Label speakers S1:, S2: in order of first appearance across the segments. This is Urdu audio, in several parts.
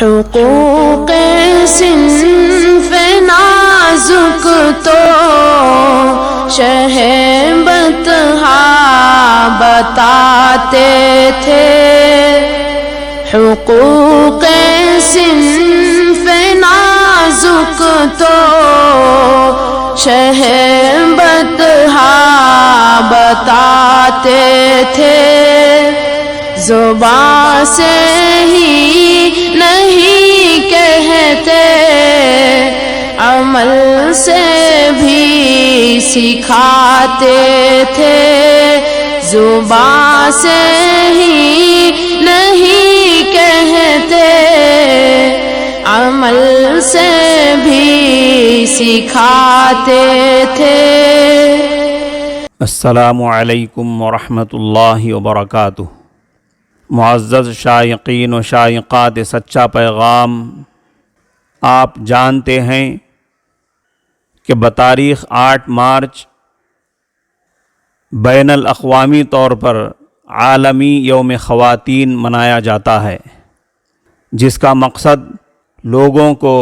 S1: حقوق صنف نازک تو شہ بطحا بتاتے تھے، حقوق صنف نازک تو شہ بطحا بتاتے تھے، زبان سے ہی نہیں کہتے، عمل سے بھی سکھاتے تھے، زبان سے ہی نہیں کہتے، عمل سے بھی سکھاتے تھے۔
S2: السلام علیکم ورحمۃ اللہ وبرکاتہ۔ معزز شائقین و شائقات سچا پیغام، آپ جانتے ہیں کہ بتاریخ 8 مارچ بین الاقوامی طور پر عالمی یوم خواتین منایا جاتا ہے، جس کا مقصد لوگوں کو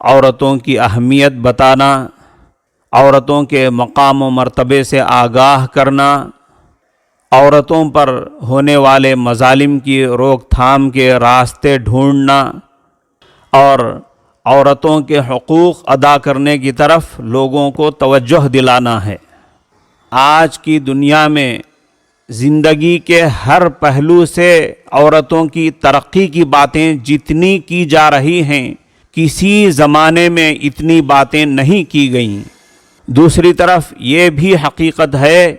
S2: عورتوں کی اہمیت بتانا، عورتوں کے مقام و مرتبے سے آگاہ کرنا، عورتوں پر ہونے والے مظالم کی روک تھام کے راستے ڈھونڈنا اور عورتوں کے حقوق ادا کرنے کی طرف لوگوں کو توجہ دلانا ہے۔ آج کی دنیا میں زندگی کے ہر پہلو سے عورتوں کی ترقی کی باتیں جتنی کی جا رہی ہیں، کسی زمانے میں اتنی باتیں نہیں کی گئیں۔ دوسری طرف یہ بھی حقیقت ہے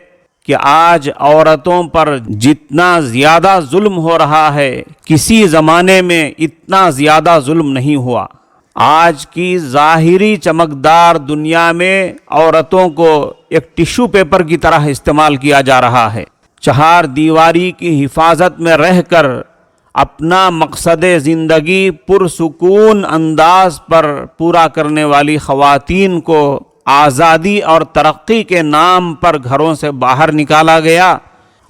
S2: کہ آج عورتوں پر جتنا زیادہ ظلم ہو رہا ہے، کسی زمانے میں اتنا زیادہ ظلم نہیں ہوا۔ آج کی ظاہری چمکدار دنیا میں عورتوں کو ایک ٹشو پیپر کی طرح استعمال کیا جا رہا ہے۔ چہار دیواری کی حفاظت میں رہ کر اپنا مقصد زندگی پرسکون انداز پر پورا کرنے والی خواتین کو آزادی اور ترقی کے نام پر گھروں سے باہر نکالا گیا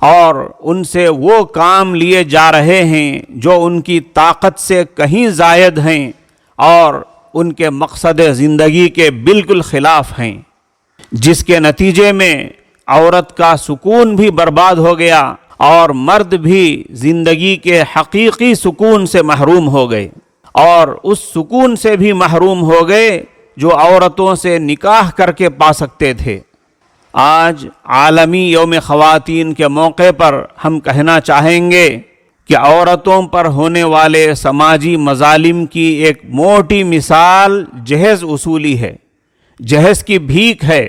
S2: اور ان سے وہ کام لیے جا رہے ہیں جو ان کی طاقت سے کہیں زائد ہیں اور ان کے مقصد زندگی کے بالکل خلاف ہیں، جس کے نتیجے میں عورت کا سکون بھی برباد ہو گیا اور مرد بھی زندگی کے حقیقی سکون سے محروم ہو گئے، اور اس سکون سے بھی محروم ہو گئے جو عورتوں سے نکاح کر کے پا سکتے تھے۔ آج عالمی یوم خواتین کے موقع پر ہم کہنا چاہیں گے کہ عورتوں پر ہونے والے سماجی مظالم کی ایک موٹی مثال جہیز وصولی ہے، جہیز کی بھیک ہے۔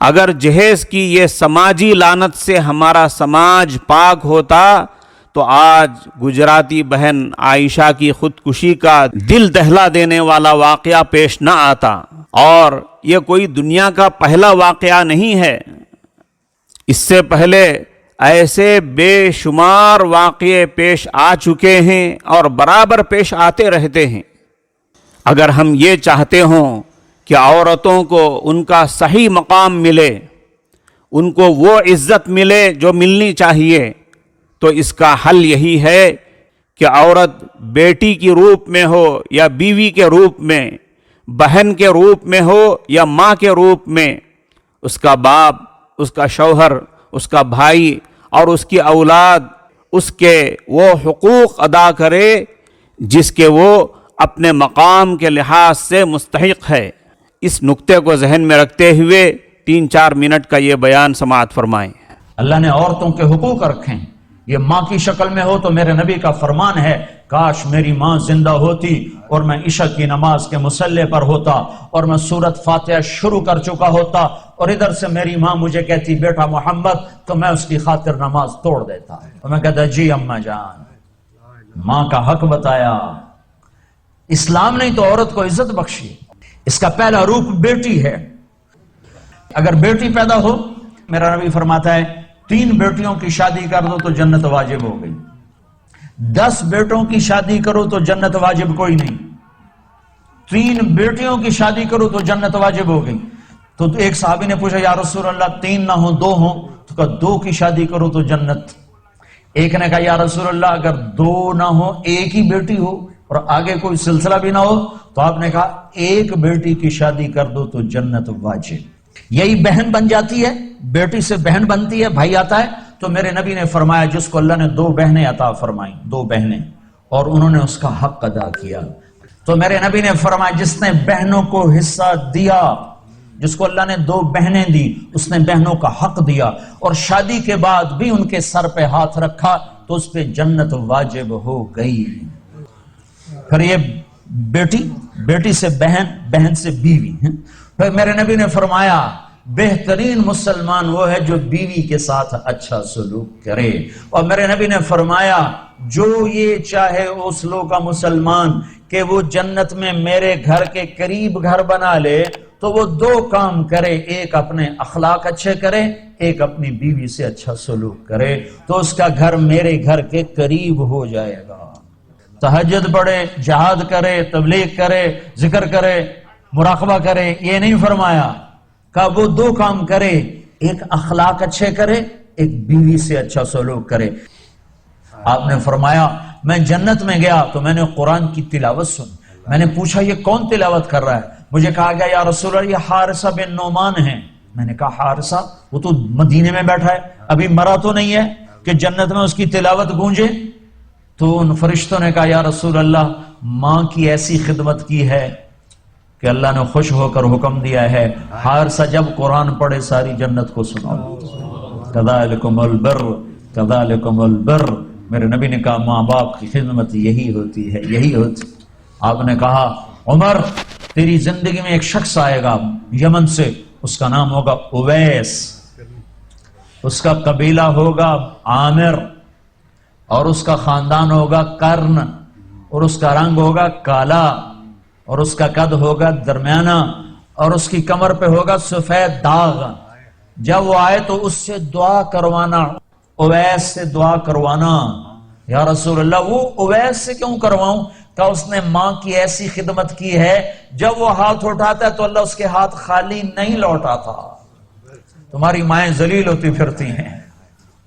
S2: اگر جہیز کی یہ سماجی لعنت سے ہمارا سماج پاک ہوتا تو آج گجراتی بہن عائشہ کی خودکشی کا دل دہلا دینے والا واقعہ پیش نہ آتا، اور یہ کوئی دنیا کا پہلا واقعہ نہیں ہے۔ اس سے پہلے ایسے بے شمار واقعے پیش آ چکے ہیں اور برابر پیش آتے رہتے ہیں۔ اگر ہم یہ چاہتے ہوں کہ عورتوں کو ان کا صحیح مقام ملے، ان کو وہ عزت ملے جو ملنی چاہیے، تو اس کا حل یہی ہے کہ عورت بیٹی کی روپ میں ہو یا بیوی کے روپ میں، بہن کے روپ میں ہو یا ماں کے روپ میں، اس کا باپ، اس کا شوہر، اس کا بھائی اور اس کی اولاد اس کے وہ حقوق ادا کرے جس کے وہ اپنے مقام کے لحاظ سے مستحق ہے۔ اس نقطے کو ذہن میں رکھتے ہوئے 3-4 منٹ کا یہ بیان سماعت فرمائیں۔
S3: اللہ نے عورتوں کے حقوق رکھے ہیں، یہ ماں کی شکل میں ہو تو میرے نبی کا فرمان ہے، کاش میری ماں زندہ ہوتی اور میں عشاء کی نماز کے مصلی پر ہوتا اور میں سورت فاتحہ شروع کر چکا ہوتا اور ادھر سے میری ماں مجھے کہتی بیٹا محمد، تو میں اس کی خاطر نماز توڑ دیتا اور میں کہتا جی اماں جان۔ ماں کا حق بتایا، اسلام نے تو عورت کو عزت بخشی۔ اس کا پہلا روپ بیٹی ہے۔ اگر بیٹی پیدا ہو، میرا نبی فرماتا ہے 3 بیٹیوں کی شادی کر دو تو جنت واجب ہو گئی، 10 بیٹوں کی شادی کرو تو جنت واجب کوئی نہیں، 3 بیٹیوں کی شادی کرو تو جنت واجب ہو گئی۔ تو ایک صحابی نے پوچھا یا رسول اللہ 3 نہ ہو 2 ہوں، تو کہا 2 کی شادی کرو تو جنت۔ ایک نے کہا یا رسول اللہ اگر 2 نہ ہو 1 ہی بیٹی ہو، اور آگے کوئی سلسلہ بھی نہ ہو تو آپ نے کہا ایک بیٹی کی شادی کر دو تو جنت واجب. یہی بہن بن جاتی ہے, بیٹی سے بہن بنتی ہے, بھائی آتا ہے. تو میرے نبی نے فرمایا جس کو اللہ نے 2 بہنیں عطا فرمائیں, 2 بہنیں, اور انہوں نے اس کا حق ادا کیا, تو میرے نبی نے فرمایا جس نے بہنوں کو حصہ دیا, جس کو اللہ نے 2 بہنیں دی, اس نے بہنوں کا حق دیا, اور شادی کے بعد بھی ان کے سر پہ ہاتھ رکھا تو اس پہ جنت واجب ہو گئی. پھر یہ بیٹی سے بہن, بہن سے بیوی. پھر میرے نبی نے فرمایا بہترین مسلمان وہ ہے جو بیوی کے ساتھ اچھا سلوک کرے. اور میرے نبی نے فرمایا جو یہ چاہے اس لوگ کا مسلمان کہ وہ جنت میں میرے گھر کے قریب گھر بنا لے تو وہ 2 کام کرے, ایک اپنے اخلاق اچھے کرے, ایک اپنی بیوی سے اچھا سلوک کرے, تو اس کا گھر میرے گھر کے قریب ہو جائے گا. تہجد پڑھے, جہاد کرے, تبلیغ کرے, ذکر کرے, مراقبہ کرے, یہ نہیں فرمایا. کہ وہ 2 کام کرے, ایک اخلاق اچھے کرے, ایک بیوی سے اچھا سلوک کرے. آپ نے فرمایا میں جنت میں گیا تو میں نے قرآن کی تلاوت سن. میں نے پوچھا یہ کون تلاوت کر رہا ہے؟ مجھے کہا گیا یا رسول اللہ یہ حارثہ بن نعمان ہیں. میں نے کہا حارثہ وہ تو مدینے میں بیٹھا ہے, ابھی مرا تو نہیں ہے کہ جنت میں اس کی تلاوت گونجے. تو ان فرشتوں نے کہا یا رسول اللہ ماں کی ایسی خدمت کی ہے کہ اللہ نے خوش ہو کر حکم دیا ہے حارثہ جب قرآن پڑھے ساری جنت کو سناؤ. کذالکم البر کذالکم البر. میرے نبی نے کہا ماں باپ کی خدمت یہی ہوتی ہے, یہی ہوتی. آپ نے کہا عمر تیری زندگی میں ایک شخص آئے گا یمن سے, اس کا نام ہوگا اویس, اس کا قبیلہ ہوگا عامر, اور اس کا خاندان ہوگا کرن, اور اس کا رنگ ہوگا کالا, اور اس کا قد ہوگا درمیانہ, اور اس کی کمر پہ ہوگا سفید داغ. جب وہ آئے تو اس سے دعا کروانا, اویس سے دعا کروانا. یا رسول اللہ وہ اویس سے کیوں کرواؤں؟ کہ اس نے ماں کی ایسی خدمت کی ہے, جب وہ ہاتھ اٹھاتا ہے تو اللہ اس کے ہاتھ خالی نہیں لوٹاتا. تمہاری مائیں ذلیل ہوتی پھرتی ہیں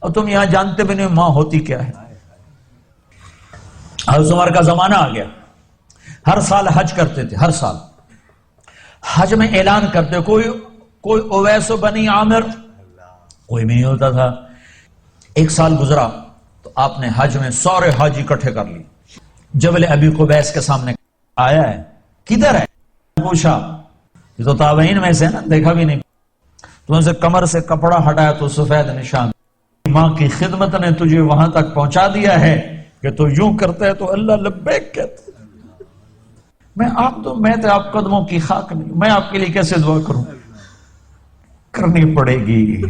S3: اور تم یہاں جانتے بھی نہیں ماں ہوتی کیا ہے. حضرت عمر کا زمانہ آ گیا, ہر سال حج کرتے تھے, ہر سال حج میں اعلان کرتے, کوئی اویس بنی عامر کوئی بھی نہیں ہوتا تھا. ایک سال گزرا تو آپ نے حج میں سارے حاجی اکٹھے کر لی. جبل ابی قبیس کے سامنے آیا ہے, کدھر ہے؟ پوچھا, یہ تو تابعین میں سے نا, دیکھا بھی نہیں. تم سے کمر سے کپڑا ہٹایا تو سفید نشان. ماں کی خدمت نے تجھے وہاں تک پہنچا دیا ہے کہ تو یوں کرتا ہے تو اللہ لبیک کہتا ہے. میں تو آپ قدموں کی خاک نہیں, میں آپ کے لیے کیسے دعا کروں؟ کرنی پڑے گی.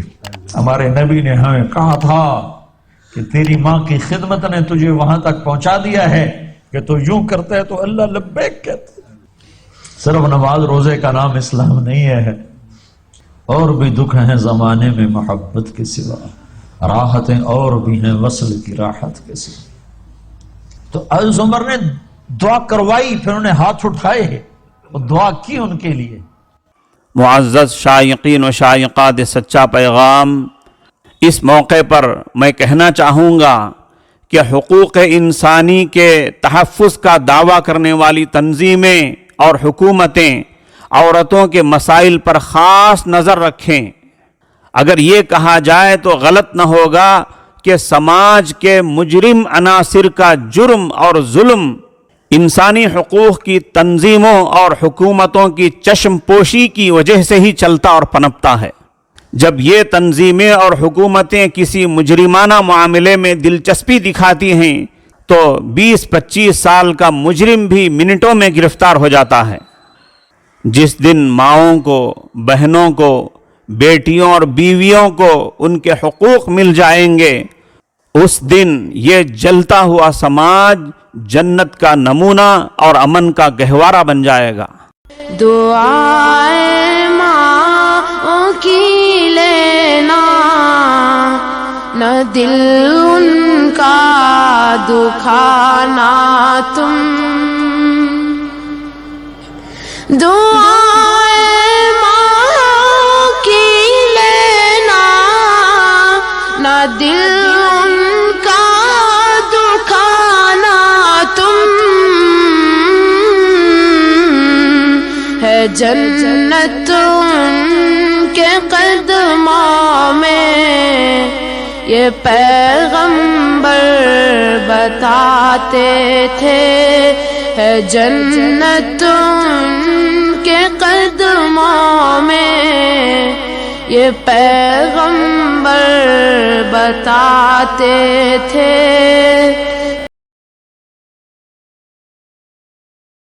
S3: ہمارے نبی نے ہمیں کہا تھا کہ تیری ماں کی خدمت نے تجھے وہاں تک پہنچا دیا ہے کہ تو یوں کرتا ہے تو اللہ لبیک کہتا ہے. صرف نماز روزے کا نام اسلام نہیں ہے, اور بھی دکھ ہیں زمانے میں محبت کے سوا, راحتیں اور بھی ہیں وصل کی راحت کے سوا. تو حضرت عمر نے دعا کروائی, پھر انہوں نے ہاتھ اٹھائے اور دعا کی ان کے لیے.
S2: معزز شائقین و شائقات سچا پیغام, اس موقع پر میں کہنا چاہوں گا کہ حقوق انسانی کے تحفظ کا دعویٰ کرنے والی تنظیمیں اور حکومتیں عورتوں کے مسائل پر خاص نظر رکھیں. اگر یہ کہا جائے تو غلط نہ ہوگا کہ سماج کے مجرم عناصر کا جرم اور ظلم انسانی حقوق کی تنظیموں اور حکومتوں کی چشم پوشی کی وجہ سے ہی چلتا اور پنپتا ہے. جب یہ تنظیمیں اور حکومتیں کسی مجرمانہ معاملے میں دلچسپی دکھاتی ہیں تو 20-25 سال کا مجرم بھی منٹوں میں گرفتار ہو جاتا ہے. جس دن ماؤں کو, بہنوں کو, بیٹیوں اور بیویوں کو ان کے حقوق مل جائیں گے, اس دن یہ جلتا ہوا سماج جنت کا نمونہ اور امن کا گہوارہ بن جائے گا.
S1: دعائیں ماں کی لینا, نہ دل ان کا دکھانا تم. دعائیں ماں کی لینا, نہ دل ان کا دکھانا تم. ہے جنت ان کے قدموں میں، یہ پیغمبر بتاتے تھے، ہے جنت ان کے قدموں میں، یہ پیغمبر بتاتے تھے۔